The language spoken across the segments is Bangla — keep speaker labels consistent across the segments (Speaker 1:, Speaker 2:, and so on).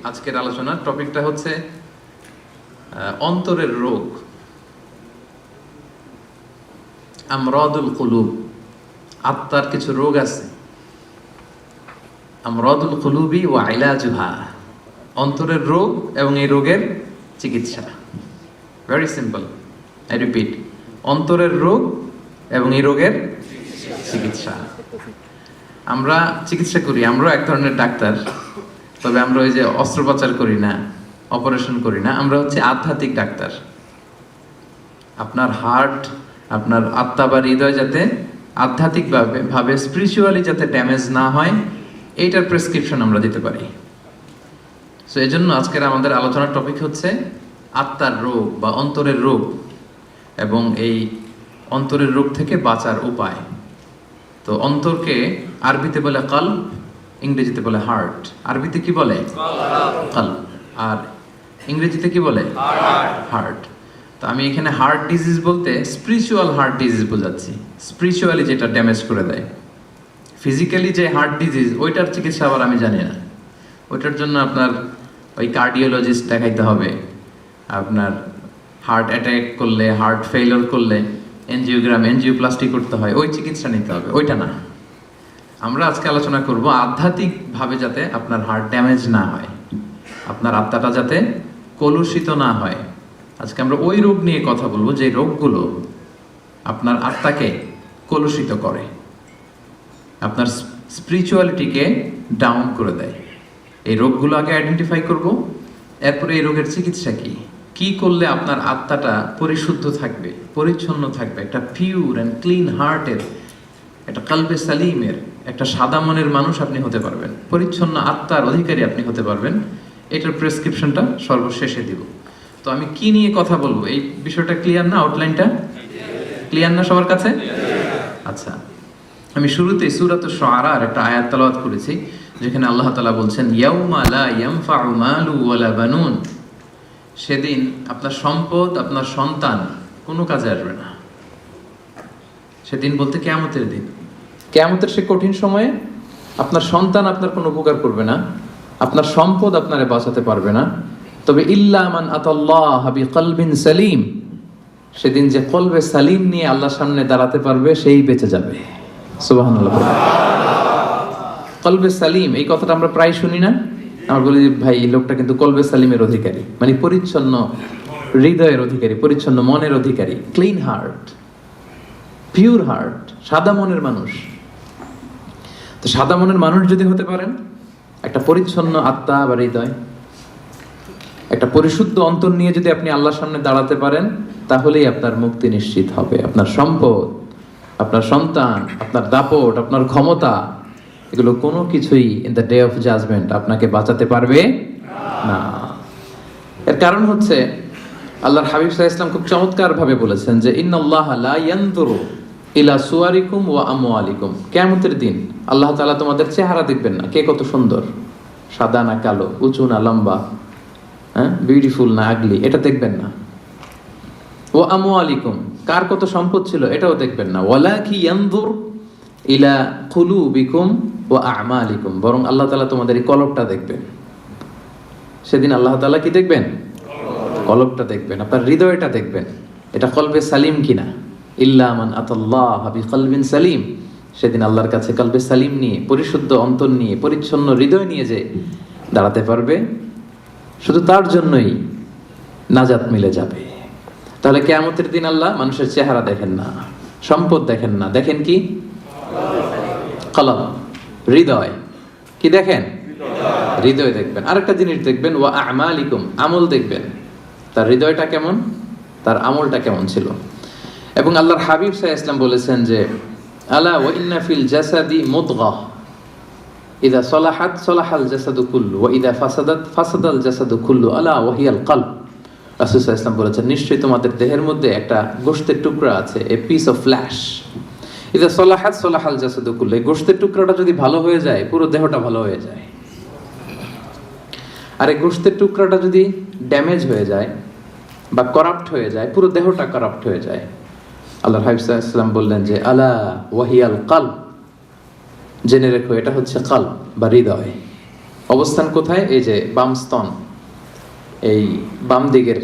Speaker 1: আজকের আলোচনার টপিকটা হচ্ছে অন্তরের রোগ, আমরাদুল কুলুব। আত্মার কিছু রোগ আছে, আমরাদুল কুলুবি ওয়া ইলাজুহা, অন্তরের রোগ এবং এই রোগের চিকিৎসা। ভেরি সিম্পল, আই রিপিট, অন্তরের রোগ এবং এই রোগের চিকিৎসা। আমরা চিকিৎসা করি, আমরা এক ধরনের ডাক্তার, তবে আমরা ওই যে অস্ত্রোপচার করি না, অপারেশন করি না, আমরা হচ্ছে আধ্যাত্মিক ডাক্তার। আপনার হার্ট, আপনার আত্মা বা হৃদয় যাতে আধ্যাত্মিকভাবে স্পিরিচুয়ালি যাতে ড্যামেজ না হয়, এইটার প্রেসক্রিপশন আমরা দিতে পারি। সো এই জন্য আজকের আমাদের আলোচনার টপিক হচ্ছে আত্মার রোগ বা অন্তরের রোগ, এবং এই অন্তরের রোগ থেকে বাঁচার উপায়। তো অন্তরকে আরবিতে বলে কলব, ইংরেজিতে বলে হার্ট। আরবিতে কি বলে? কলব। আর ইংরেজিতে কি বলে? হার্ট। তো আমি এখানে হার্ট ডিজিজ বলতে স্পিরিচুয়াল হার্ট ডিজিজ বোঝাচ্ছি, স্পিরিচুয়ালি যেটা ড্যামেজ করে দেয়। ফিজিক্যালি যে হার্ট ডিজিজ, ওইটার চিকিৎসা আবার আমি জানি না। ওইটার জন্য আপনার ওই কার্ডিওলজিস্ট দেখাইতে হবে। আপনার হার্ট অ্যাটাক করলে, হার্ট ফেইলিওর করলে এনজিওগ্রাম, এনজিওপ্লাস্টি করতে হয়, ওই চিকিৎসা নিতে হবে, ওইটা না। আমরা আজকে আলোচনা করব আধ্যাত্মিকভাবে যাতে আপনার হার্ট ড্যামেজ না হয়, আপনার আত্মাটা যাতে কলুষিত না হয়। আজকে আমরা ওই রোগ নিয়ে কথা বলবো যে রোগগুলো আপনার আত্মাকে কলুষিত করে, আপনার স্পিরিচুয়ালিটিকে ডাউন করে দেয়। এই রোগগুলো আগে আইডেন্টিফাই করব, এরপরে এই রোগের চিকিৎসা কি, কি করলে আপনার আত্মাটা পরিশুদ্ধ থাকবে, পরিচ্ছন্ন থাকবে, একটা পিওর অ্যান্ড ক্লিন হার্টের, একটা কলবে সালিমের, একটা সাদা মনের মানুষ আপনি হতে পারবেন, পরিচ্ছন্ন আত্মার অধিকারী আপনি হতে পারবেন। এটার প্রেসক্রিপশনটা সর্বশেষে দিব। তো আমি কি নিয়ে কথা বলবো, এই বিষয়টা ক্লিয়ার না? আউটলাইনটা ক্লিয়ার না সবার কাছে? আচ্ছা, আমি শুরুতেই সূরাতুশ শুআরার একটা আয়াত তেলাওয়াত করেছি, যেখানে আল্লাহ তাআলা বলছেন ইয়াউমা লা ইয়ানফাউ মালু ওয়ালা বানুন, সেদিন আপনার সম্পদ, আপনার সন্তান কোনো কাজে আসবে না। সেদিন বলতে কিয়ামতের দিন, কিয়ামতের সে কঠিন সময়ে আপনার সন্তান আপনার কোনো উপকার করবে না, আপনার সম্পদ আপনারে বাঁচাতে পারবে না। তবে ইল্লা মান আতাল্লাহ বিকলবিন সালিম, সেদিন যে কলবে সালিম নিয়ে আল্লাহর সামনে দাঁড়াতে পারবে সেই বেঁচে যাবে। সুবহানাল্লাহ। কলবে সালিম, এই কথাটা আমরা প্রায় শুনি না? আমরা বলি ভাই এই লোকটা কিন্তু কলবে সালিমের অধিকারী, মানে পরিচ্ছন্ন হৃদয়ের অধিকারী, পরিচ্ছন্ন মনের অধিকারী, ক্লিন হার্ট, পিওর হার্ট, সাদা মনের মানুষ। তো সাদা মনের মানুষ যদি হতে পারেন, একটা পরিচ্ছন্ন আত্মা বা হৃদয়, একটা পরিশুদ্ধ অন্তর নিয়ে যদি আপনি আল্লাহর সামনে দাঁড়াতে পারেন, তাহলেই আপনার মুক্তি নিশ্চিত হবে। আপনার সম্পদ, আপনার সন্তান, আপনার দাপট, আপনার ক্ষমতা, এগুলো কোনো কিছুই in the day of judgment আপনাকে বাঁচাতে পারবে না। এর কারণ হচ্ছে আল্লাহর হাবিব সাল্লাল্লাহু আলাইহি ওয়াসাল্লাম খুব চমৎকার ভাবে বলেছেন যে ইন্নাল্লাহা লা ইয়ানজুরু ইলা সুওয়ারিকুম ওয়া আমওয়ালিকুম, কিয়ামতের দিন আল্লাহ তাআলা তোমাদের চেহারা দেখবেন না, কে কত সুন্দর, সাদা না কালো, উঁচু না লম্বা, বিউটিফুল না আগলি, এটা দেখবেন না। ওয়া আমওয়ালিকুম, কার কত সম্পদ ছিল, এটাও দেখবেন না। ওয়ালাকি ইয়ানজুর ইলা কুলুবিকুম ওয়া আমালিকুম, বরং আল্লাহ তাআলা তোমাদের এই কলবটা দেখবেন। সেদিন আল্লাহ তাআলা কি দেখবেন? কলবটা দেখবেন, আপনার হৃদয়টা দেখবেন, এটা কলবে সালিম কিনা। ইল্লা মান আতাল্লাহ বিকলবিন সালিম, সেদিন আল্লাহর কাছে কলবে সালিম নিয়ে, পরিশুদ্ধ অন্তর নিয়ে, পরিচ্ছন্ন হৃদয় নিয়ে যে দাঁড়াতে পারবে, শুধু তার জন্যই নাজাত মিলে যাবে। তাহলে কিয়ামতের দিন আল্লাহ মানুষের চেহারা দেখেন না, সম্পদ দেখেন না, দেখেন কি? কলব, হৃদয়। কি দেখেন? হৃদয় দেখবেন। আরেকটা জিনিস দেখবেন, ওয়া আমালিকুম, আমল দেখবেন, তার হৃদয়টা কেমন, তার আমলটা কেমন ছিল। এবং আল্লাহর হাবিব সাল্লাল্লাহু আলাইহি ওয়াসাল্লাম বলেছেন যে আলা ওয়া ইন্না ফিল জাসাদি মুদগাহ ইযা সালাহাত সালাহাল জাসাদু কুল্লু ওয়া ইযা ফাসাদাত ফাসাদাল জাসাদু কুল্লু আলা ওয়া হিয়াল কলব। রাসূল সাল্লাল্লাহু আলাইহি ওয়াসাল্লাম বলেছেন, নিশ্চয়ই তোমাদের দেহের মধ্যে একটা গোশতের টুকরা আছে, এ পিস অফ ফ্ল্যাশ। ইযা সালাহাত সালাহাল জাসাদু কুল্লু, এই গোশতের টুকরাটা যদি ভালো হয়ে যায়, পুরো দেহটা ভালো হয়ে যায়। আর এই গোশতের টুকরাটা যদি ড্যামেজ হয়ে যায় বা করাপ্ট হয়ে যায়, পুরো দেহটা করাপ্ট হয়ে যায়। আল্লাহর হাবিব সাল্লাল্লাহু আলাইহি ওয়াসাল্লাম বললেন যে আলা ওয়া হিয়াল কলব, জেনে রেখো এটা হচ্ছে কলব বা হৃদয়। অবস্থান কোথায়? এই যে বাম স্তন, এই বাম দিকের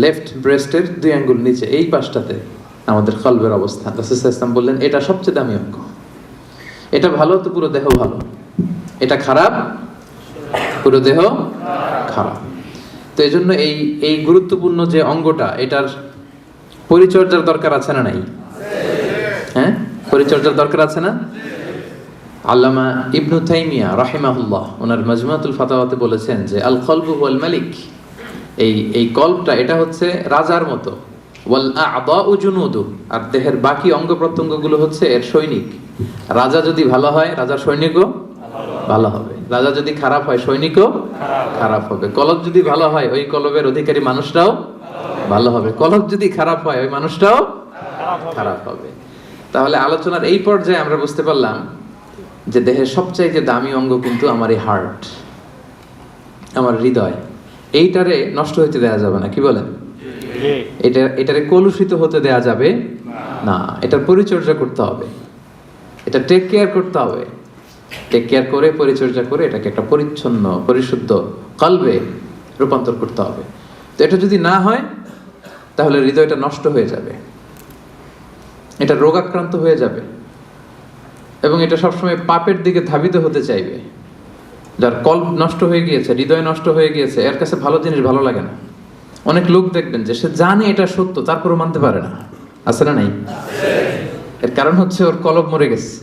Speaker 1: লেফট ব্রেস্টের 2 আঙ্গুল নিচে এই পাশটাতে আমাদের কলবের অবস্থান। রাসূল সাল্লাল্লাহু আলাইহি ওয়াসাল্লাম বললেন এটা সবচেয়ে দামি অঙ্গ। এটা ভালো তো পুরো দেহ ভালো, এটা খারাপ পুরো দেহ খারাপ। তো এই জন্য এই গুরুত্বপূর্ণ যে অঙ্গটা, এটার পরিচর্যার দরকার আছে না নাই? হ্যাঁ, পরিচর্যার দরকার আছে না? আল্লামা ইবনু তাইমিয়া রাহিমাহুল্লাহ ওনার মাজমুআতুল ফাতাওয়াতে বলেছেন যে আল কলবু ওয়াল মালিক, এই কলবটা এটা হচ্ছে রাজার মতো, ওয়াল আ'দাউ জুনুদু, আর দেহের বাকি অঙ্গ প্রত্যঙ্গগুলো হচ্ছে এর সৈনিক। রাজা যদি ভালো হয় রাজার সৈনিকও ভালো হবে, রাজা যদি খারাপ হয় সৈনিকও খারাপ হবে। কলব যদি ভালো হয় ওই কলবের অধিকারী মানুষটাও ভালো হবে, কলব যদি খারাপ হয় ওই মানুষটাও খারাপ হবে। তাহলে আলোচনার এই পর্যায়ে আমরা বুঝতে পারলাম যে দেহের সবচাইতে দামি অঙ্গ কিন্তু আমার এই হার্ট, আমার হৃদয়। এইটারে নষ্ট হতে দেয়া যাবে না, কি বলেন? এটারে কলুষিত হতে দেয়া যাবে না। এটার পরিচর্যা করতে হবে, এটা টেক কেয়ার করতে হবে। টেক কেয়ার করে পরিচর্যা করে এটাকে একটা পরিচ্ছন্ন পরিশুদ্ধ কলবে রূপান্তর করতে হবে। তো এটা যদি না হয় তাহলে হৃদয়টা নষ্ট হয়ে যাবে, এটা রোগাক্রান্ত হয়ে যাবে এবং এটা সবসময় পাপের দিকে ধাবিত হতে চাইবে। যার কল্প নষ্ট হয়ে গিয়েছে, হৃদয় নষ্ট হয়ে গিয়েছে, এর কাছে ভালো জিনিস ভালো লাগে না। অনেক লোক দেখবেন যে সে জানে এটা সত্য তারপরও মানতে পারে না, আছে না নাই? এর কারণ হচ্ছে ওর কলব মরে গেছে,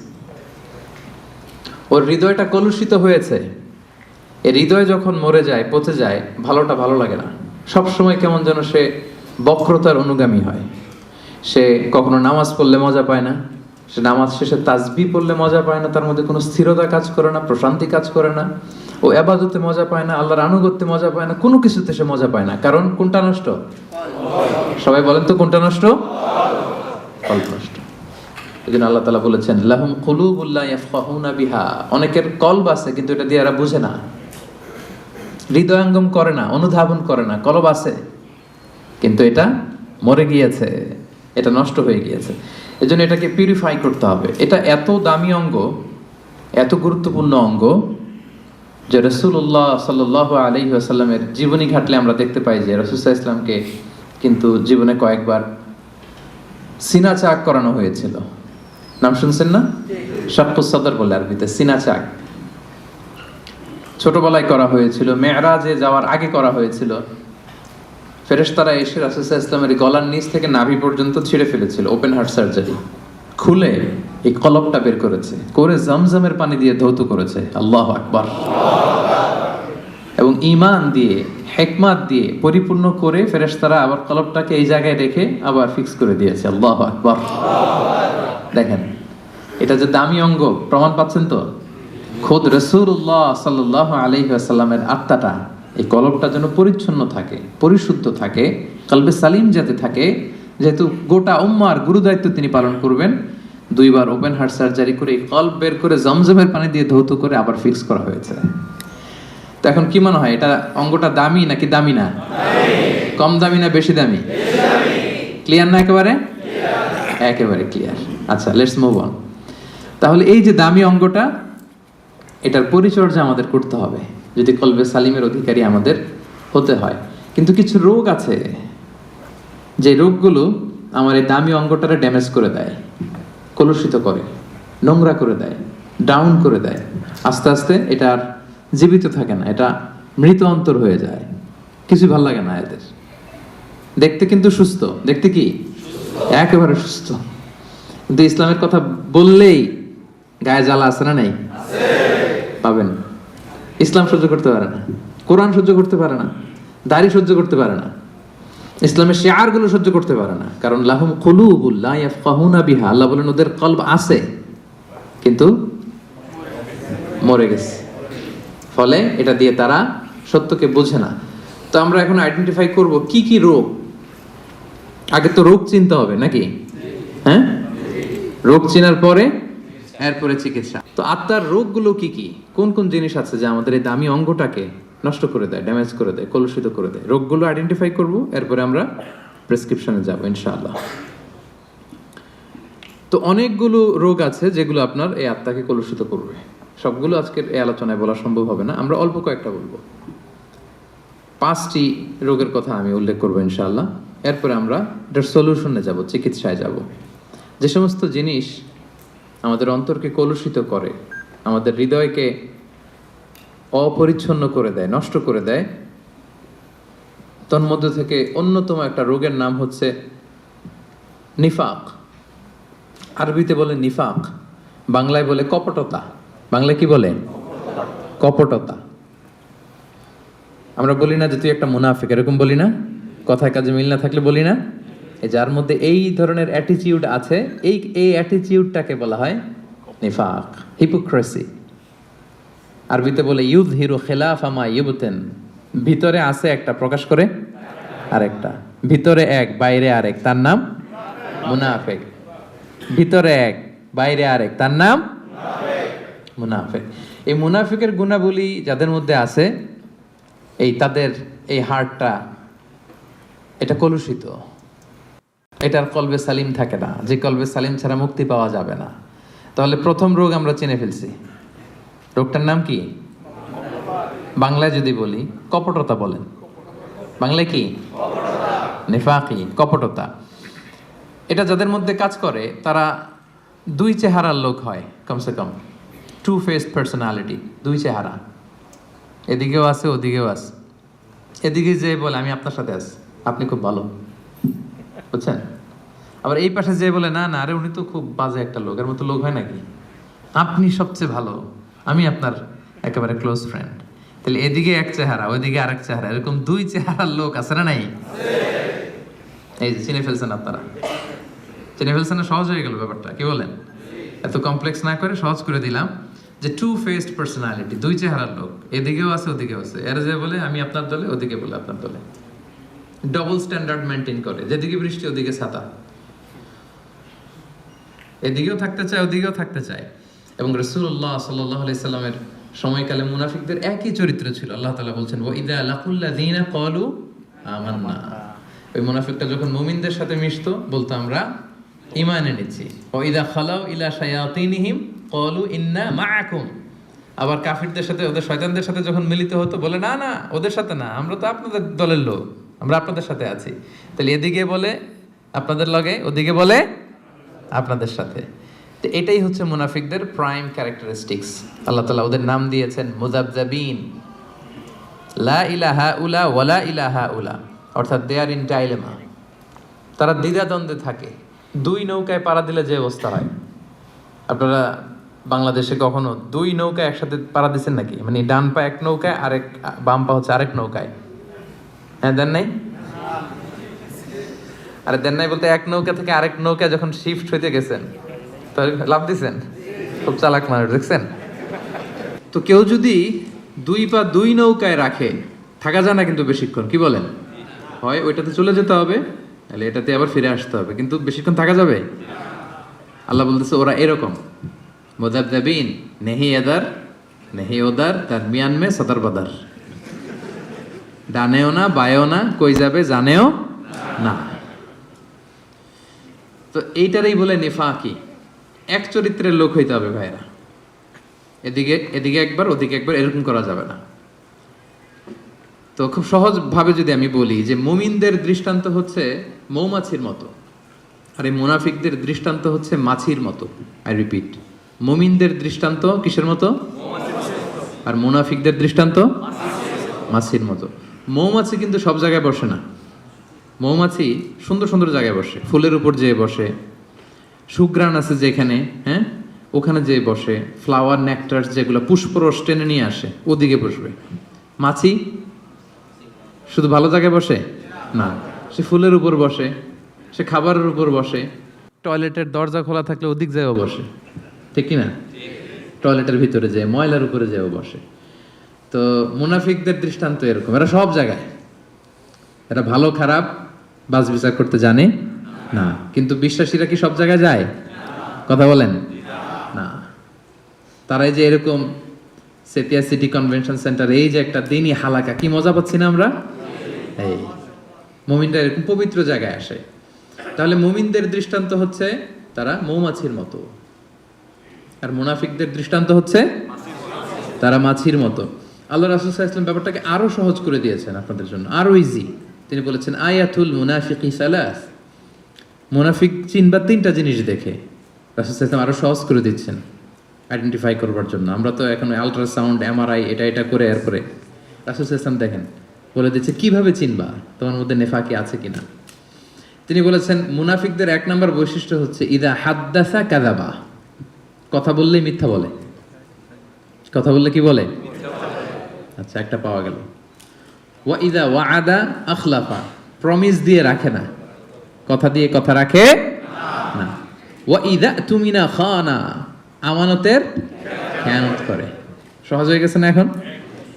Speaker 1: ওর হৃদয়টা কলুষিত হয়েছে। এই হৃদয় যখন মরে যায়, পচে যায়, ভালোটা ভালো লাগে না। সবসময় কেমন যেন সে বক্রতার অনুগামী হয়। সে কখনো নামাজ পড়লে মজা পায় না, সে নামাজ শেষে তাসবিহ পড়লে মজা পায় না, তার মধ্যে কোনো স্থিরতা কাজ করে না, প্রশান্তি কাজ করে না। ও ইবাদতে মজা পায় না, আল্লাহর আনুগত্যে মজা পায় না, কোনো কিছুতে সে মজা পায় না। কারণ কোনটা নষ্ট? সবাই বলেন তো কোনটা নষ্ট? কলব নষ্ট। এজন্য আল্লাহ তাআলা বলেছেন লাহুম কুলুবুল লা ইয়াফকাহুনা বিহা, অনেকের কলব আছে কিন্তু এটা দিয়ে এরা বুঝে না, হৃদয়ঙ্গম করে না, অনুধাবন করে না। কলব আছে কিন্তু এটা মরে গিয়েছে, এটা নষ্ট হয়ে গিয়েছে। এজন্য এটাকে পিউরিফাই করতে হবে। এটা এত দামি অঙ্গ, এত গুরুত্বপূর্ণ অঙ্গ যে রাসূলুল্লাহ সাল্লাল্লাহু আলাইহি ওয়াসাল্লামের জীবনী ঘাটলে আমরা দেখতে পাই যে রাসূল সাল্লাল্লাহু আলাইহি ওয়াসাল্লামকে কিন্তু জীবনে কয়েকবার সিনা চাক করানো হয়েছিল। নাম শুনছেন না? শাক্কুস সাদর বলে আরবিতে, সিনা চাক। ছোটবেলায় করা হয়েছিল, মেরাজে যাওয়ার আগে করা হয়েছিল। ফেরেশতারা এসে রাসূল সাল্লাল্লাহু আলাইহি ওয়াসাল্লামের গলার নিচ থেকে নাভি পর্যন্ত ছিঁড়ে ফেলেছিল, ওপেন হার্ট সার্জারি। খুলে এই কলবটা বের করেছে, করে জমজমের পানি দিয়ে ধৌত করেছে। আল্লাহু আকবার। এবং ঈমান দিয়ে, হিকমত দিয়ে পরিপূর্ণ করে ফেরেশতারা আবার কলবটাকে এই জায়গায় রেখে আবার ফিক্স করে দিয়েছে। আল্লাহু আকবার। দেখেন এটা যে দামি অঙ্গ, প্রমাণ পাচ্ছেন তো? খোদ রাসূলুল্লাহ সাল্লাল্লাহু আলাইহি ওয়াসাল্লামের আত্মাটা, এই কলবটা যেন পরিচ্ছন্ন থাকে, পরিশুদ্ধ থাকে, কলবে সালিম যাতে থাকে। যেহেতু গোটা উম্মার গুরু দায়িত্ব তিনি পালন করবেন, 2 বার ওপেন হার্ট সার্জারি করে কলব বের করে জমজমের পানি দিয়ে ধৌত করে আবার ফিক্স করা হয়েছে। তো এখন কি মনে হয়, এটা অঙ্গটা দামি নাকি দামি না? কম দামি না বেশি দামি? ক্লিয়ার না? একেবারে একেবারে ক্লিয়ার। আচ্ছা, লেটস মুভ অন। তাহলে এই যে দামি অঙ্গটা, এটার পরিচর্যা আমাদের করতে হবে যদি কলবে সালিমের অধিকারী আমাদের হতে হয়। কিন্তু কিছু রোগ আছে, যে রোগগুলো আমার এই দামি অঙ্গটারে ড্যামেজ করে দেয়, কলুষিত করে, নোংরা করে দেয়, ডাউন করে দেয়। আস্তে আস্তে এটা আর জীবিত থাকে না, এটা মৃত অন্তর হয়ে যায়। কিছু ভালো লাগে না এদের। দেখতে কিন্তু সুস্থ, দেখতে কি একেবারে সুস্থ, কিন্তু ইসলামের কথা বললেই গায়ে জ্বালা আছে না? নেই? পাবেন। ইসলাম সহ্য করতে পারে না, কোরআন সহ্য করতে পারে না, দাড়ি সহ্য করতে পারে না, ইসলামের শিআরগুলো সহ্য করতে পারে না। কারণ লাহুম কুলুবুল লা ইয়াফকাহুনা বিহা, আল্লাহ বলেন ওদের কলব আছে কিন্তু মরে গেছে, ফলে এটা দিয়ে তারা সত্যকে বোঝে না। তো আমরা এখন আইডেন্টিফাই করব কি কি রোগ। আগে তো রোগ চিনতে হবে নাকি? হ্যাঁ, রোগ চেনার পরে এরপরে চিকিৎসা। তো আত্মার রোগগুলো কি কি, কোন কোন জিনিস আছে যা আমাদের এই দামি অঙ্গটাকে নষ্ট করে দেয়, ড্যামেজ করে দেয়, কলুষিত করে দেয়? রোগগুলো আইডেন্টিফাই করব, এরপরে আমরা প্রেসক্রিপশনে যাব ইনশাআল্লাহ। তো অনেকগুলো রোগ আছে যেগুলো আপনার এই আত্মাকে কলুষিত করবে। সবগুলো আজকের এই আলোচনায় বলা সম্ভব হবে না, আমরা অল্প কয়েকটা বলবো। 5টি রোগের কথা আমি উল্লেখ করবো ইনশাআল্লাহ। এরপরে আমরা এটার সলিউশনে যাব, চিকিৎসায় যাব। যে সমস্ত জিনিস আমাদের অন্তরকে কলুষিত করে, আমাদের হৃদয়কে অপরিচ্ছন্ন করে দেয়, নষ্ট করে দেয়, তন্মধ্য থেকে অন্যতম একটা রোগের নাম হচ্ছে নিফাক। আরবিতে বলে নিফাক, বাংলায় বলে কপটতা। বাংলায় কি বলে? কপটতা। আমরা বলি না যে তুই একটা মুনাফিক, এরকম বলি না? কথায় কাজে মিল না থাকলে বলি না? যার মধ্যে এই ধরনের অ্যাটিটিউড আছে, এই অ্যাটিটিউডটাকে বলা হয় নিফাক, হিপোক্রেসি। আরবিতে বলে ইউযহিরু খিলাফা মা ইউবতিন, ভিতরে আছে একটা, প্রকাশ করে আরেকটা। ভিতরে এক, বাইরে আরেক, তার নাম মুনাফিক। ভিতরে এক, বাইরে আরেক, তার নাম মুনাফিক। এই মুনাফিকের গুণাবলী যাদের মধ্যে আছে, তাদের এই হার্টটা এটা কলুষিত, এটার কলবে সালিম থাকে না, যে কলবে সালিম ছাড়া মুক্তি পাওয়া যাবে না। তাহলে প্রথম রোগ আমরা চিনে ফেলছি। রোগটার নাম কি? বাংলায় যদি বলি কপটতা বলেন। বাংলায় কি? নিফাকি, কপটতা। এটা যাদের মধ্যে কাজ করে তারা দুই চেহারার লোক হয়, কমসে কম টু ফেসড পার্সোনালিটি, দুই চেহারা, এদিকেও আছে ওদিকেও আছে। এদিকে যে বলে আমি আপনার সাথে আছি, আপনি খুব ভালো, বুঝছেন? আবার এই পাশে যে বলে না না, আরে উনি তো খুব বাজে একটা লোক, এর মতো লোক হয় নাকি, আপনি সবচেয়ে ভালো, আমি আপনার একেবারে ক্লোজ ফ্রেন্ড। তাহলে এদিকে এক চেহারা, ওইদিকে আরেক চেহারা, এরকম দুই চেহারার লোক আছে না নাই? এই যে চিনে ফেলছেন আপনারা, চিনে ফেলছেন না? সহজ হয়ে গেল ব্যাপারটা, কি বলেন? এত কমপ্লেক্স না করে সহজ করে দিলাম যে টু ফেসড পার্সোনালিটি, দুই চেহারার লোক, এদিকেও আছে ওদিকেও আছে। এর যে বলে আমি আপনার দলে, ওদিকে বলে আপনার দলে। ডবল স্ট্যান্ডার্ড মেনটেন করে, যেদিকে বৃষ্টি ওদিকে ছাতা, এদিকেও থাকতে চায় ওদিকেও থাকতে চায়। এবং রাসূলুল্লাহ সাল্লাল্লাহু আলাইহি সাল্লামের সময়কালে মুনাফিকদের একই চরিত্র ছিল। আল্লাহ তাআলা বলছেন ওয়া ইযা লাকুল্লাযীনা ক্বালু আমান্না, ওই মুনাফিকটা যখন মুমিনদের সাথে মিশতো বলতো আমরা ঈমান এনেছি। ওয়া ইযা খালাউ ইলা শায়াতিনহিম ক্বালু ইন্না মাআকুম, আবার কাফিরদের সাথে, ওদের শয়তানদের সাথে যখন মিলিত হতো বলে না না, ওদের সাথে না, আমরা তো আপনাদের দলের লোক, আমরা আপনাদের সাথে আছি। তাহলে এদিকে বলে আপনাদের লগে, ওদিকে বলে আপনাদের সাথে। তো এটাই হচ্ছে মুনাফিকদের প্রাইম ক্যারেক্টারিস্টিক্স। আল্লাহ তাআলা ওদের নাম দিয়েছেন মুযাবযাবিন, লা ইলাহা উলা ওয়ালা ইলাহা উলা, অর্থাৎ দে আর ইন ডাইলেমা, তারা দ্বিধাদ্বন্দ্বে থাকে। দুই নৌকায় পাড়া দিলে যে অবস্থা হয়, আপনারা বাংলাদেশে কখনো দুই নৌকায় একসাথে পাড়া দিচ্ছেন নাকি? মানে ডান পা এক নৌকায়, আরেক বাম পা হচ্ছে আরেক নৌকায়। হ্যাঁ, দেন নাই? আরে দেন নাই বলতে এক নৌকা থেকে আরেক নৌকা যখন শিফট হইতে গেছেন তাহলে লাভ দিছেন। খুব চালাক মানুষ, দেখছেন তো? কেউ যদি দুই পা দুই নৌকায় রাখে, থাকা যায় না কিন্তু বেশিক্ষণ, কি বলেন? হয় ওইটাতে চলে যেতে হবে, তাহলে এটাতে আবার ফিরে আসতে হবে, কিন্তু বেশিক্ষণ থাকা যাবে? আল্লাহ বলতেছে ওরা এরকম মুযাবযাবিন, নেহি এদার নেহি ওদার, তার মিয়ান মে সদর বদর, ডানেও না বায়েও না, কই যাবে জানেও না। তো এইটারই বলে নিফাকি, এক চরিত্রের লোক হইতে হবে ভাইরা। এদিকে এদিকে একবার ওদিকে একবার, এরকম করা যাবে না। তো খুব সহজ ভাবে যদি আমি বলি যে মুমিনদের দৃষ্টান্ত হচ্ছে মৌমাছির মতো, আর এই মুনাফিকদের দৃষ্টান্ত হচ্ছে মাছির মতো। আই রিপিট, মুমিনদের দৃষ্টান্ত কিসের মতো? আর মুনাফিকদের দৃষ্টান্ত মাছির মতো। মৌমাছি কিন্তু সব জায়গায় বসে না। মৌমাছি সুন্দর সুন্দর জায়গায় বসে, ফুলের উপর যেয়ে বসে, সুঘ্রাণ আছে যেখানে, হ্যাঁ ওখানে যেয়ে বসে, ফ্লাওয়ার নেকটার যেগুলো পুষ্পরস টেনে নিয়ে আসে ওদিকে বসবে। মাছি শুধু ভালো জায়গায় বসে না, সে ফুলের উপর বসে, সে খাবারের উপর বসে, টয়লেটের দরজা খোলা থাকলে ওদিক যেও বসে, ঠিক কিনা? টয়লেটের ভিতরে যেয়ে, ময়লার উপরে যেও বসে। তো মুনাফিকদের দৃষ্টান্ত এরকম, এরা সব জায়গায়, এরা ভালো খারাপ বাছ বিচার করতে জানে না। কিন্তু বিশ্বাসীরা কি সব জায়গায় যায়? কথা বলেন না। তারাই যে এরকম সেতিয়া সিটি কনভেনশন সেন্টার, এই যে একটা দিনই হালাকা, কি মজা পাচ্ছি না আমরা? এই মুমিনরা এরকম পবিত্র জায়গায় আসে। তাহলে মুমিনদের দৃষ্টান্ত হচ্ছে তারা মৌমাছির মতো, আর মুনাফিকদের দৃষ্টান্ত হচ্ছে তারা মাছির মতো। আল্লাহ রাসূল সাল্লাল্লাহু আলাইহি ওয়াসাল্লাম ব্যাপারটাকে আরো সহজ করে দিয়েছেন আপনাদের জন্য, আরো ইজি। তিনি বলেছেন আয়াতুল মুনাফিকি সালাস, মুনাফিক চিনবা তিনটা জিনিস দেখে। রাসূল সাল্লাল্লাহু আলাইহি ওয়াসাল্লাম আরো সহজ করে দিচ্ছেন আইডেন্টিফাই করবার জন্য। আমরা তো এখন আল্ট্রাসাউন্ড, এমআরআই এটা করে এরপরে রাসূল সাল্লাল্লাহু আলাইহি ওয়াসাল্লাম দেখেন বলে দিচ্ছে কিভাবে চিনবা তোমার মধ্যে নেফাকি আছে কিনা। তিনি বলেছেন মুনাফিকদের এক নম্বর বৈশিষ্ট্য হচ্ছে ইদা হাদ্দাসা কাযাবা, কথা বললেই মিথ্যা বলে। কথা বললে কি বলে? আচ্ছা, একটা পাওয়া গেল। ওয়া ইদা ওয়াআদা আখলাফা, প্রমিস দিয়ে রাখে না, কথা দিয়ে কথা রাখে না। ওয়া ইদা তুমিনা খানা, আমানতের খেয়ানত করে। সহজ হয়ে গেছে না এখন?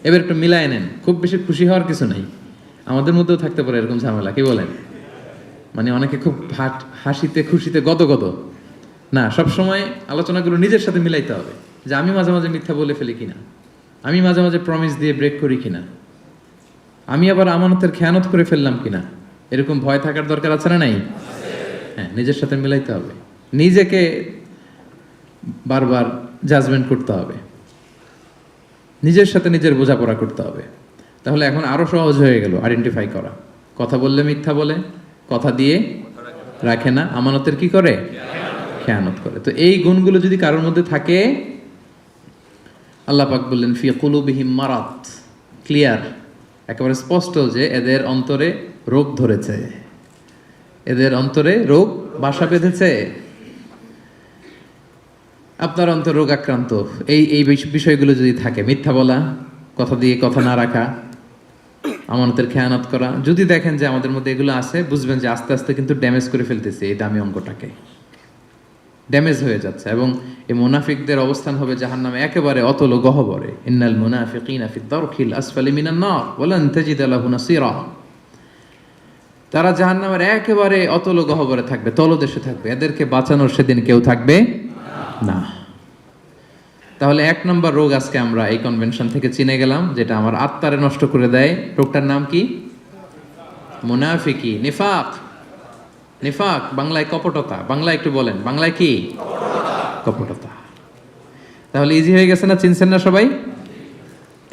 Speaker 1: এবার একটু মিলায় নেন, খুব বেশি খুশি হওয়ার কিছু নাই। আমাদের মধ্যেও থাকতে পারে এরকম ঝামেলা, কি বলেন? মানে অনেকে খুব হাসিতে খুশিতে গদগদ না, সবসময় আলোচনাগুলো নিজের সাথে মিলাইতে হবে যে আমি মাঝে মাঝে মিথ্যা বলে ফেলি কিনা, আমি মাঝে মাঝে প্রমিস দিয়ে ব্রেক করি কিনা, আমি আবার আমানতের খেয়ানত করে ফেললাম কিনা। এরকম ভয় থাকার দরকার আছে না নাই? হ্যাঁ, নিজের সাথে মিলাইতে হবে, নিজেকে বারবার জাজমেন্ট করতে হবে, নিজের সাথে নিজের বোঝাপড়া করতে হবে। তাহলে এখন আরো সহজ হয়ে গেল আইডেন্টিফাই করা। কথা বললে মিথ্যা বলে, কথা দিয়ে রাখে না, আমানতের কি করে? খেয়ানত করে। তো এই গুণগুলো যদি কারোর মধ্যে থাকে, আল্লাহ পাক বললেন ফি কুলুবিহিম মারাদ, ক্লিয়ার, একেবারে স্পষ্ট যে এদের অন্তরে রোগ ধরেছে, এদের অন্তরে রোগ বাসা বেঁধেছে। আপনার অন্তর রোগ আক্রান্ত, এই বিষয়গুলো যদি থাকে, মিথ্যা বলা, কথা দিয়ে কথা না রাখা, আমানতের খেয়ানত করা, যদি দেখেন যে আমাদের মধ্যে এগুলো আছে, বুঝবেন যে আস্তে আস্তে কিন্তু ড্যামেজ করে ফেলতেছে এই দামি অঙ্গটাকে, ড্যামেজ হয়ে যাচ্ছে। এবং এই মুনাফিকদের অবস্থান হবে জাহান্নামে একেবারে অতল গহ্বরে। ইন্নাল মুনাফিকিনা ফি দারকিল আসফালি মিনান নার ওয়া লান তাজিদা লাহু নাসীরা, তারা জাহান্নামের একেবারে অতল গহ্বরে থাকবে, তলদেশে থাকবে, এদেরকে বাঁচানোর সেদিন কেউ থাকবে না। তাহলে এক নম্বর রোগ আজকে আমরা এই কনভেনশন থেকে চিনে গেলাম, যেটা আমার আত্মারে নষ্ট করে দেয়। রোগটার নাম কি? মুনাফিকি, নিফাক। নিফাক বাংলায় কপটতা। বাংলায় একটু বলেন, বাংলায় কি? কপটতা। তাহলে ইজি হয়ে গেছে না? চিনছেন না সবাই?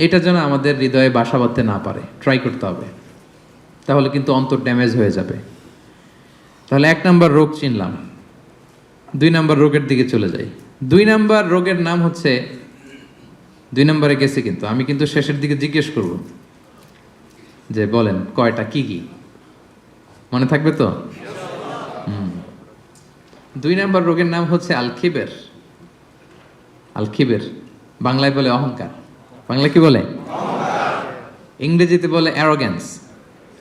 Speaker 1: এটা যেন আমাদের হৃদয়ে বাসা বাঁধতে না পারে, ট্রাই করতে হবে, তাহলে কিন্তু অন্তর ড্যামেজ হয়ে যাবে। তাহলে এক নম্বর রোগ চিনলাম। দুই নম্বর রোগের দিকে চলে যাই। দুই নম্বর রোগের নাম হচ্ছে, দুই নম্বরে গেছে কিন্তু আমি কিন্তু শেষের দিকে জিজ্ঞেস করব যে বলেন কয়টা, কি কি মনে থাকবে তো? দুই নম্বর রোগের নাম হচ্ছে আল খিবের। আল খিবের বাংলায় বলে অহংকার। বাংলায় কি বলে? ইংরেজিতে বলে অ্যারোগ্যান্স,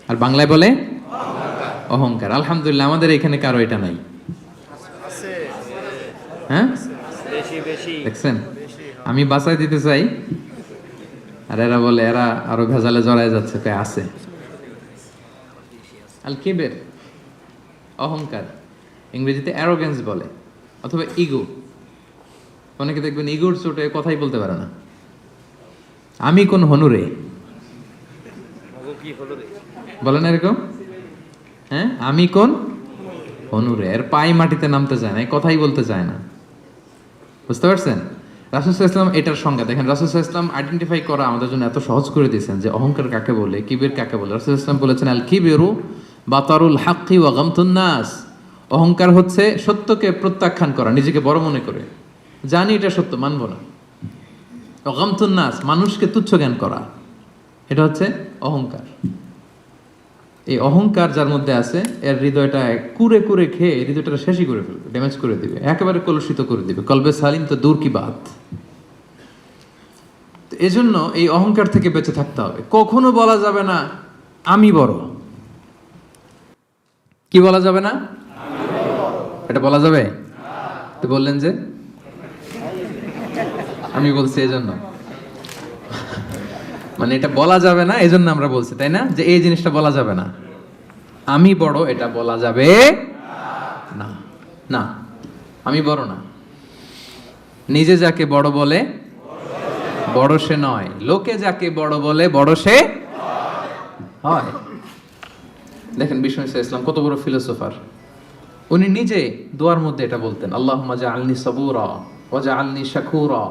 Speaker 1: আর বাংলায় বলে অহংকার। আলহামদুলিল্লাহ আমাদের এখানে কারো এটা নাই। হ্যাঁ, দেখছেন, আমি বাঁচাই দিতে চাই আর এরা বলে, এরা আরো ভেজালে জড়ায় যাচ্ছে, কে আছে। আল কিবের অহংকার, ইংরেজিতে অ্যারোগেন্স বলে, অথবা ইগো। অনেকে দেখবেন ইগোর চোটে কথাই বলতে পারে না। আমি কোন হনুরে বলেন এরকম? হ্যাঁ, আমি কোন হনুরে, এর পায়ে মাটিতে নামতে চায় না, কথাই বলতে চায় না। বুঝতে পারছেন? রাসূল সাল্লাল্লাহু আলাইহি ওয়াসাল্লাম এটার সংজ্ঞা দেখেন। রাসূল সাল্লাল্লাহু আলাইহি ওয়াসাল্লাম আইডেন্টিফাই করা আমাদের জন্য এত সহজ করে দিয়েছেন যে অহংকার কাকে বলে, কিবির কাকে বলে। রাসূল সাল্লাল্লাহু আলাইহি ওয়াসাল্লাম বলেছেন আল কিবিরু বাতারুল হাক্কি ওয়া গামতুন নাস। অহংকার হচ্ছে সত্যকে প্রত্যাখ্যান করা, নিজেকে বড় মনে করে, জানি এটা সত্য, মানব না। ওয়া গামতুন নাস, মানুষকে তুচ্ছ জ্ঞান করা, এটা হচ্ছে অহংকার। এই অহংকার যার মধ্যে আছে, এর হৃদয়টা কুরে কুরে খেয়ে হৃদয়টা শেষই করে ফেলবে, ড্যামেজ করে দিবে, একেবারে কলুষিত করে দিবে। কলবে সালিম তো দূর কি বাত। এজন্য এই অহংকার থেকে বেঁচে থাকতে হবে। কখনো বলা যাবে না আমি বড়। কি বলা যাবে না? এটা বলা যাবে? তো বললেন যে আমি বলছি এজন্য, মানে এটা বলা যাবে না, এজন্য আমরা বলছি, তাই না? যে এই জিনিসটা বলা যাবে না, আমি বড়, এটা বলা যাবে না। না, আমি বড় না। নিজে যাকে বড় বলে বড় সে নয়, লোকে যাকে বড় বলে বড় সে হয়। দেখেন বিষ্ণু ইসলাম কত বড় ফিলোসোফার। উনি নিজে দোয়ার মধ্যে এটা বলতেন, আল্লাহুম্মা জাআলনি সাবুরা ওয়া জাআলনি শাকুরা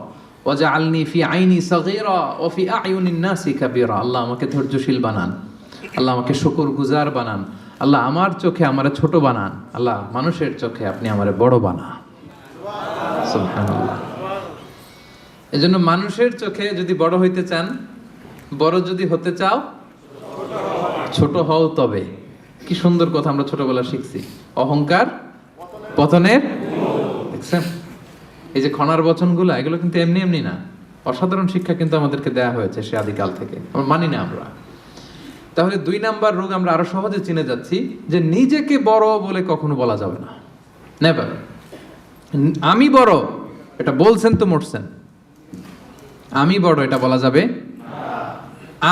Speaker 1: ওয়াজআলনি ফি আইনি সাগীরা ওয়া ফি আ'য়ুনিন নাসি কাবীরা। আল্লাহ আমাকে ধৈর্যশীল বানান, আল্লাহ আমাকে শুকরগুজার বানান, আল্লাহ আমার চোখে আমারে ছোট বানান, আল্লাহ মানুষের চোখে আপনি আমারে বড় বানান। সুবহানাল্লাহ। এজন্য মানুষের চোখে যদি বড় হইতে চান, বড় যদি হতে চাও, ছোট হও তবে। কি সুন্দর কথা আমরা ছোটবেলা শিখছি, অহংকার পতনের। দেখছেন এই যে খনার বচনগুলো, এগুলো কিন্তু এমনি এমনি না, অসাধারণ শিক্ষা কিন্তু আমাদেরকে দেয়া হয়েছে সে আদিকাল থেকে, আমরা মানি না আমরা। তাহলে 2 নাম্বার রোগ আমরা আরো সহজে চিনে যাচ্ছি, যে নিজেকে বড় বলে কখনো বলা যাবে না, নেভার। আমি বড় এটা বলছেন তো মরছেন, আমি বড় এটা বলা যাবে।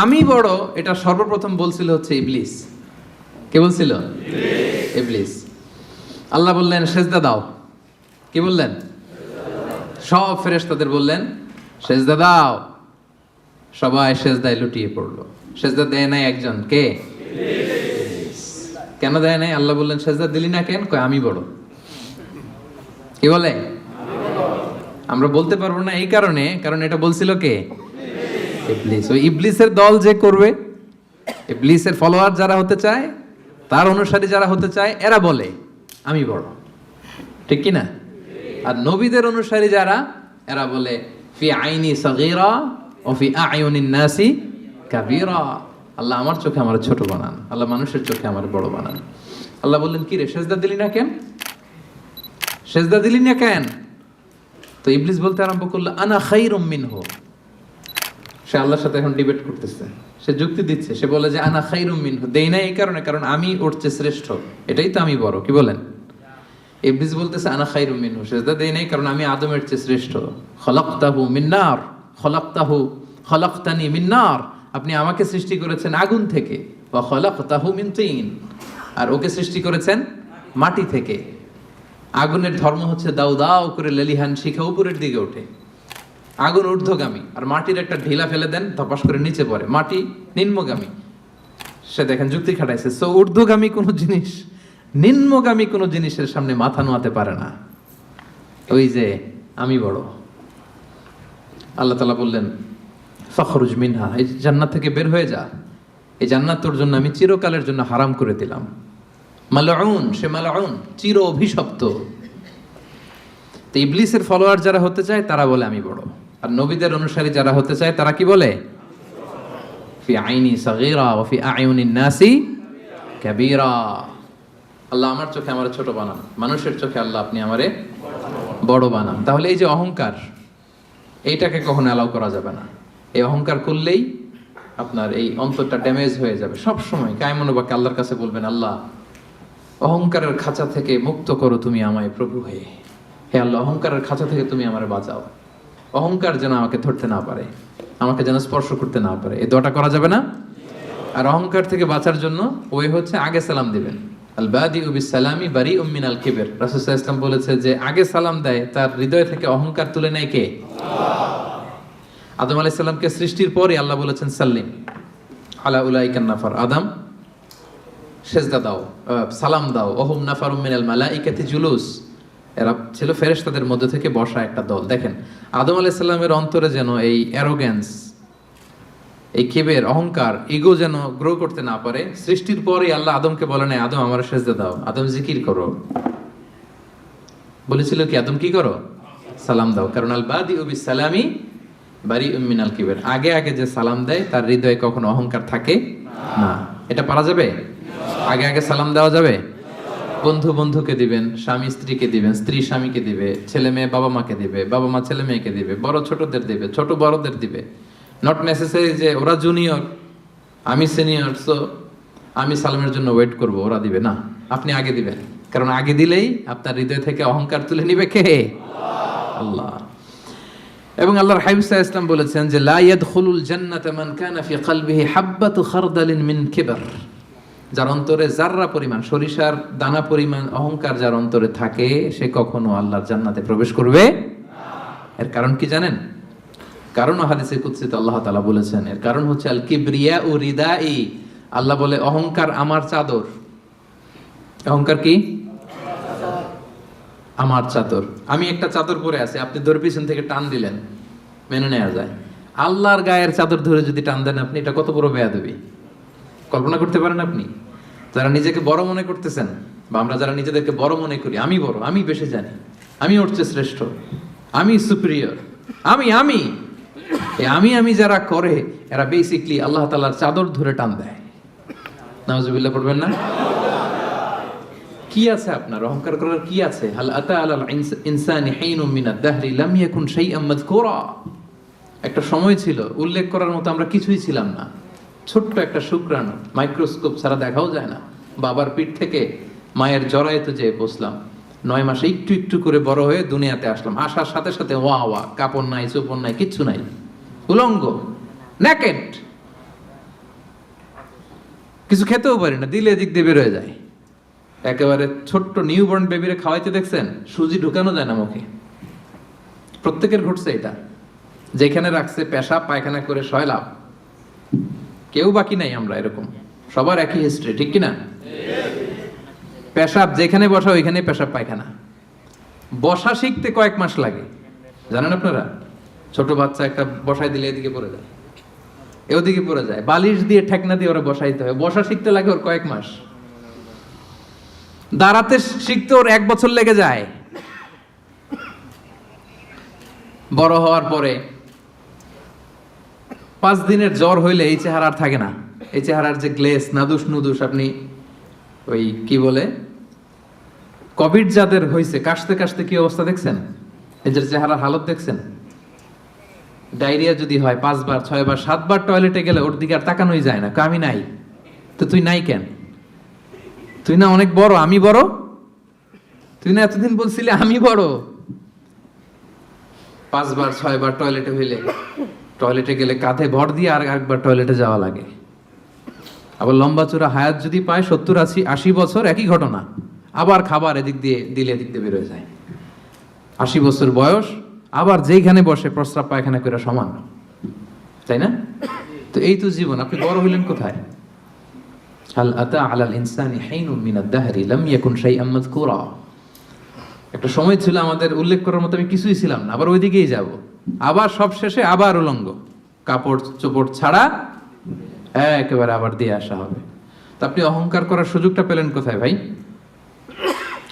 Speaker 1: আমি বড় এটা সর্বপ্রথম বলছিল হচ্ছে ইবলিস। কে বলছিল? ইবলিস। আল্লাহ বললেন সেজদা দাও, কি বললেন? সব ফেরেশতাদের বললেন সেজদা দাও, সবাই সেজদায় লুটিয়ে পড়লো। সেজদা দেয় নাই একজন, কে? ইবলিস। কেন দেয় নাই? আল্লাহ বললেন সেজদা দিলি না কেন? কয় আমি বড়। কি বলে? আমরা বলতে পারবো না এই কারণে, কারণ এটা বলছিল কে? ইবলিস। ওই ইবলিসের দল যে করবে, ইবলিসের ফলোয়ার যারা হতে চায়, তার অনুসারী যারা হতে চায়, এরা বলে আমি বড়, ঠিক কি না? আর নবীদের অনুসারী যারা, এরা বলে ফি আইনি সাগীরা ও ফি আ'য়ুনিন নাসি কাবীরা। আল্লাহ আমার চোখে আমার ছোট বানান, আল্লাহ মানুষের চোখে আমার বড় বানান। আল্লাহ বললেন কি রে, সেজদা দিলি না কেন? সেজদা দিলি না কেন? তো ইবলিস বলতে আরম্ভ করলো আনা খায়রুম মিনহু। সে আল্লাহর সাথে এখন ডিবেট করতেছে, সে যুক্তি দিচ্ছে, সে বলে যে আনা খায়রুম মিনহু, দেই না এই কারণে, কারণ আমি ওর চেয়ে শ্রেষ্ঠ, এটাই তো আমি বড়। কি বলেন? ইবলিস বলতেছে আনা খায়রুম মিনহু, সেজদা দেই নাই কারণ আমি আদমের চেয়ে শ্রেষ্ঠ। খলাকতাহু মিন নার, খলাকতানি মিন নার, আপনি আমাকে সৃষ্টি করেছেন আগুন থেকে, ওয়া খলাকতাহু মিন তিন, আর ওকে সৃষ্টি করেছেন মাটি থেকে। আগুনের ধর্ম হচ্ছে দাউ দাউ করে লেলিহান শিখা উপরের দিকে ওঠে, আগুন ঊর্ধ্বগামী, আর মাটির একটা ঢিলা ফেলে দেন ধপাস করে নিচে পড়ে, মাটি নিম্নগামী। সে দেখেন যুক্তি খাটাইছে। সো ঊর্ধ্বগামী কোনো জিনিস নিম্নগামী কোনো জিনিসের সামনে মাথা নোয়াতে পারে না। ওই যে আমি বড়। আল্লাহ তাআলা বললেন ফখরুজ মিনহা, এই জান্নাত থেকে বের হয়ে যা, এই জান্নাত তোর জন্য আমি চিরকালের জন্য হারাম করে দিলাম। মালউন, সে মালউন, চির অভিশপ্ত। তো ইবলিসের ফলোয়ার যারা হতে চায় তারা বলে আমি বড়, আর নবীদের অনুসারী যারা হতে চায় তারা কি বলে? ফি আইনি সাগীরা ওয়া ফি আ'য়ুনিন নাসি কাবীরা। আল্লাহ আমার চোখে আমার ছোট বানান, মানুষের চোখে আল্লাহ আপনি আমারে বড় বানান। তাহলে এই যে অহংকার, এইটাকে কখনো অ্যালাউ করা যাবে না। এই অহংকার করলেই আপনার এই অন্তরটা ড্যামেজ হয়ে যাবে। সব সময় কায়মনোবাক্যে আল্লাহর কাছে বলবেন, আল্লাহ অহংকারের খাঁচা থেকে মুক্ত করো তুমি আমায় প্রভু হয়ে। হে আল্লাহ, অহংকারের খাঁচা থেকে তুমি আমারে বাঁচাও। অহংকার যেন আমাকে ধরতে না পারে, আমাকে যেন স্পর্শ করতে না পারে। এই দোয়াটা করা যাবে না। আর অহংকার থেকে বাঁচার জন্য ওই হচ্ছে আগে সালাম দিবেন। আল বাদিউ বিস সালামি বারিউম মিনাল কিবর। রাসূল সাল্লাল্লাহু আলাইহি ওয়াসাল্লাম বলেছে যে আগে সালাম দেয় তার হৃদয় থেকে অহংকার তুলে নেয় কে? আদম আলাইহিস সালামকে সৃষ্টির পরে আল্লাহ বলেছেন সাল্লিম আলা উলাইকান নাফার, আদম সেজদা দাও, সালাম দাও। ওহুম নাফারুম মিনাল মালাইকাতি জুলুস, এরা ছিল ফেরেশতাদের মধ্যে থেকে বসা একটা দল। দেখেন আদম আলাইহিস সালামের অন্তরে যেন এই অ্যারোগ্যান্স, এই কিবের, অহংকার, ইগো যেন গ্রো করতে না পারে। সৃষ্টির পরে আল্লাহ আদমকে বলে নাই আদম আমার সেজদা দাও, আদম জিকির করো। বলেছিল কি আদম কি করো? সালাম দাও। কারণ আল বাদিউ বিস সালামি বারিউম মিনাল কিবর, আগে আগে যে সালাম দেয় তার হৃদয়ে কখনো অহংকার থাকে না। এটা পারা যাবে? আগে আগে সালাম দেওয়া যাবে? বন্ধু বন্ধুকে দিবেন, স্বামী স্ত্রীকে দিবেন, স্ত্রী স্বামীকে দিবে, ছেলে মেয়ে বাবা মাকে দিবে, বাবা মা ছেলে মেয়েকে দিবে, বড় ছোটদের দিবে, ছোট বড়দের দিবে। নট নেসেসারি যে ওরা জুনিয়র আমি সিনিয়র, সো আমি সালামের জন্য ওয়েট করব, ওরা দিবে না, আপনি আগে দিবেন। কারণ আগে দিলেই আপনার হৃদয় থেকে অহংকার তুলে নিবে কে? আল্লাহ। এবং আল্লাহর হাবিব সাল্লাল্লাহু আলাইহি ওয়াসাল্লাম বলেছেন যে লা ইয়াদখুলুল জান্নাতা মান কানা ফি কলবিহি হাববাতু খারদালিন মিন কিবর, যার অন্তরে যাররা পরিমাণ, সরিষার দানা পরিমাণ অহংকার যার অন্তরে থাকে, সে কখনো আল্লাহর জান্নাতে প্রবেশ করবে না। এর কারণ কি জানেন? কারণ হাদিসে কুদসিতে আল্লাহ তাআলা বলেছেন, এর কারণ হচ্ছে আল কিবরিয়া ও রিদাই। আল্লাহ বলে অহংকার আমার চাদর। অহংকার কি? আমার চাদর। আমি একটা চাদর পরে আছি, আপনি ধরে পিছন থেকে টান দিলেন, মেনে নেওয়া যায়। আল্লাহর গায়ের চাদর ধরে যদি টান দেন আপনি, এটা কত বড় বেয়াদবি কল্পনা করতে পারেন আপনি? যারা নিজেকে বড় মনে করতেছেন, বা আমরা যারা নিজেদেরকে বড় মনে করি, আমি বড়, আমি বেশি জানি, আমি ওর চেয়ে শ্রেষ্ঠ, আমি সুপিরিয়র, আমি আমি যারা করে, এরা বেসিকলি আল্লাহ তাআলার চাদর ধরে টান দেয়। নাউজুবিল্লাহ পড়বেন না? কি আছে আপনার অহংকার করার? কি আছে? হাল আতা আলাল ইনসানি হিনুম মিনাদ দাহরি লাম ইয়াকুন শাইআম মাযকুরা। একটা সময় ছিল উল্লেখ করার মতো আমরা কিছুই ছিলাম না, ছোট্ট একটা শুক্রাণু, মাইক্রোস্কোপ ছাড়া দেখাও যায় না। বাবার পিঠ থেকে মায়ের জরায়ুতে যেয়ে বসলাম, 9 মাসে একটু একটু করে বড় হয়ে দুনিয়াতে আসলাম। আসার সাথে সাথে ওয়া কাপড় নাই, চোপড় নাই, কিচ্ছু নাই, উলঙ্গ, নেকেড, কিছু খেতেও পারি না, দিলে এদিক দিয়ে বের হয়ে যায়। একেবারে ছোট্ট নিউবর্ন বেবিরে খাওয়াইতে দেখছেন, সুজি ঢুকানো যায় না মুখে। প্রত্যেকের ঘটছে এটা, যেখানে রাখছে পেশাব পায়খানা করে শয়লাভ, কেউ বাকি নাই। আমরা এরকম সবার একই হিস্ট্রি, ঠিক কিনা? পেশাব যেখানে বসা ওইখানে পেশাব পায়খানা। বসা শিখতে কয়েক মাস লাগে, জানেন আপনারা? ছোট বাচ্চা একটা বসাই দিলে এদিকে পড়ে যায়, ওদিকে পড়ে যায়, বালিশ দিয়ে ঠেকনা দিয়ে ওরা বসাইতে হয়। বসা শিখতে লাগে ওর কয়েক মাস, দাঁড়াতে শিখতে ওর 1 বছর লেগে যায়। বড় হওয়ার পরে 5 দিনের জ্বর হইলে এই চেহারা আর থাকে না। এই চেহারার যে গ্লেস, নাদুস নুদুস, আপনি ওই কি বলে কোভিড যাদের হয়েছে, কাশতে কাশতে কি অবস্থা দেখছেন? এই যে চেহারার হালত দেখছেন? ডায়রিয়া যদি হয় 5 বার 6 বার 7 বার টয়লেটে গেলে ওর দিকে আর তাকানোই যায় না। আমি নাই তো তুই নাই কেন? তুই না অনেক বড়, আমি বড়? তুই না এতদিন বলছিলি আমি বড়? 5 বার 6 বার টয়লেটে হইলে, টয়লেটে গেলে কাঁধে ভর দিয়ে আর একবার টয়লেটে যাওয়া লাগে। আবার লম্বা চূড়া হায়াত যদি পায় 70 80 বছর, একই ঘটনা। আবার খাবার এদিক দিয়ে দিলে এদিক দিয়ে বের হয়ে যায়। 80 বছর বয়স, আবার যেইখানে বসে প্রস্রাব পায়খানা করে সমান, তাই না? তো এই তো জীবন। আপনি বড় হইলেন কোথায়? হাল আতা আলাল ইনসানি হিনুম মিনাদ দাহরি লাম ইয়াকুন শাইআম মাযকুরা। একটা সময় ছিল আমাদের উল্লেখ করার মতো আমি কিছুই ছিলাম না, আবার ওইদিকেই যাব। আবার সব শেষে আবার উলঙ্গ, কাপড় চোপড় ছাড়া একেবারে আবার দিয়ে আসা হবে। তো আপনি অহংকার করার সুযোগটা পেলেন কোথায় ভাই?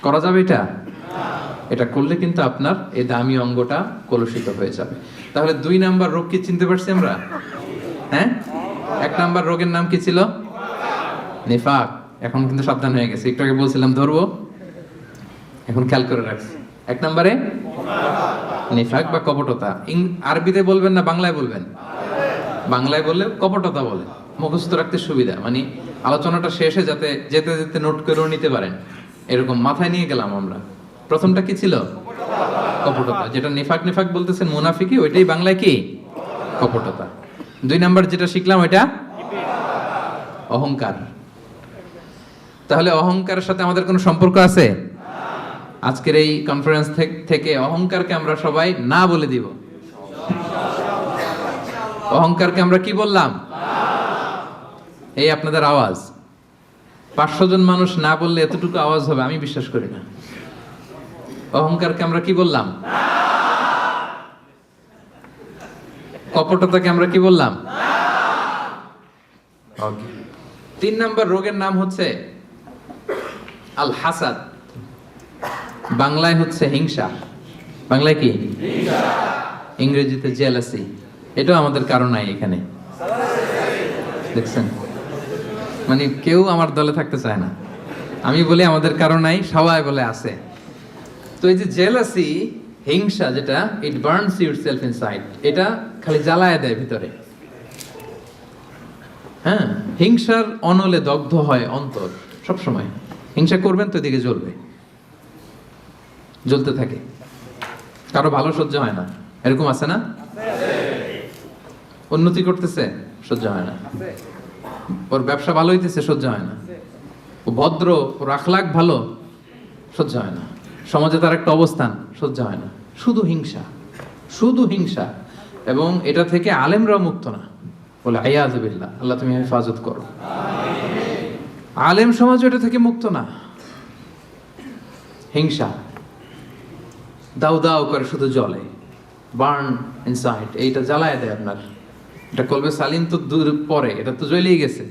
Speaker 1: করা যাবে এটা? এটা করলে কিন্তু আপনার এই দামি অঙ্গটা কলুষিত হয়ে যাবে। তাহলে 2 নাম্বার রোগ কি চিনতে পারছি আমরা? হ্যাঁ, 1 নাম্বার রোগের নাম কি ছিল? নিফাক। এখন কিন্তু সাবধান হয়ে গেছে, একটু আগে বলছিলাম ধরবো, এখন খেয়াল করে রাখছি। 1 নম্বরে নিফাক বা কপটতা। আরবিতে বলবেন না বাংলায় বলবেন? বাংলায় বললে কপটতা বলে, মুখস্থ রাখতে সুবিধা। মানে আলোচনাটা শেষে যাতে যেতে যেতে নোট করেও নিতে পারেন, এরকম মাথায় নিয়ে গেলাম আমরা। প্রথমটা কি ছিল? কপটতা। যেটা নিফাক বলতেছেন মুনাফিকি, ওইটাই বাংলায় কি? কপটতা। 2 নাম্বার যেটা শিখলাম ওইটা অহংকার। তাহলে অহংকারের সাথে আমাদের কোনো সম্পর্ক আছে? আজকের এই কনফারেন্স থেকে অহংকারকে আমরা সবাই না বলে দিব। অহংকারকে আমরা কি বললাম? এই আপনাদের আওয়াজ। 500 জন মানুষ না বললে এতটুকু আওয়াজ হবে আমি বিশ্বাস করি না। অহংকারকে আমরা কি বললাম? কপটতাকে আমরা কি বললাম? ওকে। 3 নাম্বার রোগের নাম হচ্ছে আল হাসাদ। বাংলায় হচ্ছে হিংসা। বাংলায় কি? হিংসা। ইংরেজিতে জেলাসি। এটাও আমাদের কারণ নাই এখানে, দেখছেন? মানে কেউ আমার দলে থাকতে চায় না। আমি বলি আমাদের কারণ নাই, সবাই বলে আছে। তো এই যে জেলাসি, হিংসা, যেটা ইট বার্নস ইউরসেলফ ইনসাইড, এটা খালি জ্বালায় দেয় ভিতরে। হ্যাঁ, হিংসার অনলে দগ্ধ হয় অন্তর সব সময়। হিংসা করবেন তো এদিকে জ্বলবে, জ্বলতে থাকে। কারো ভালো সহ্য হয় না, এরকম আছে না? উন্নতি করতেছে, সহ্য হয় না। ওর ব্যবসা ভালো হইতেছে, সহ্য হয় না। ও ভদ্র, ওর আখলাক ভালো, সহ্য হয় না। সমাজে তার একটা অবস্থান, সহ্য হয় না। শুধু হিংসা, শুধু হিংসা। এবং এটা থেকে আলেমরাও মুক্ত না, বলে আইয়াযু বিল্লাহ, আল্লাহ তুমি হেফাজত করো। আলেম সমাজ এটা থেকে মুক্ত না। হিংসা দাউ দাউ করে শুধু জ্বলে, বার্ন ইনসাইড, এইটা জ্বালায় দেয় আপনার। এটা কলবে সালিম তো দূর পরে, এটা তো জ্বলিয়ে গেছে।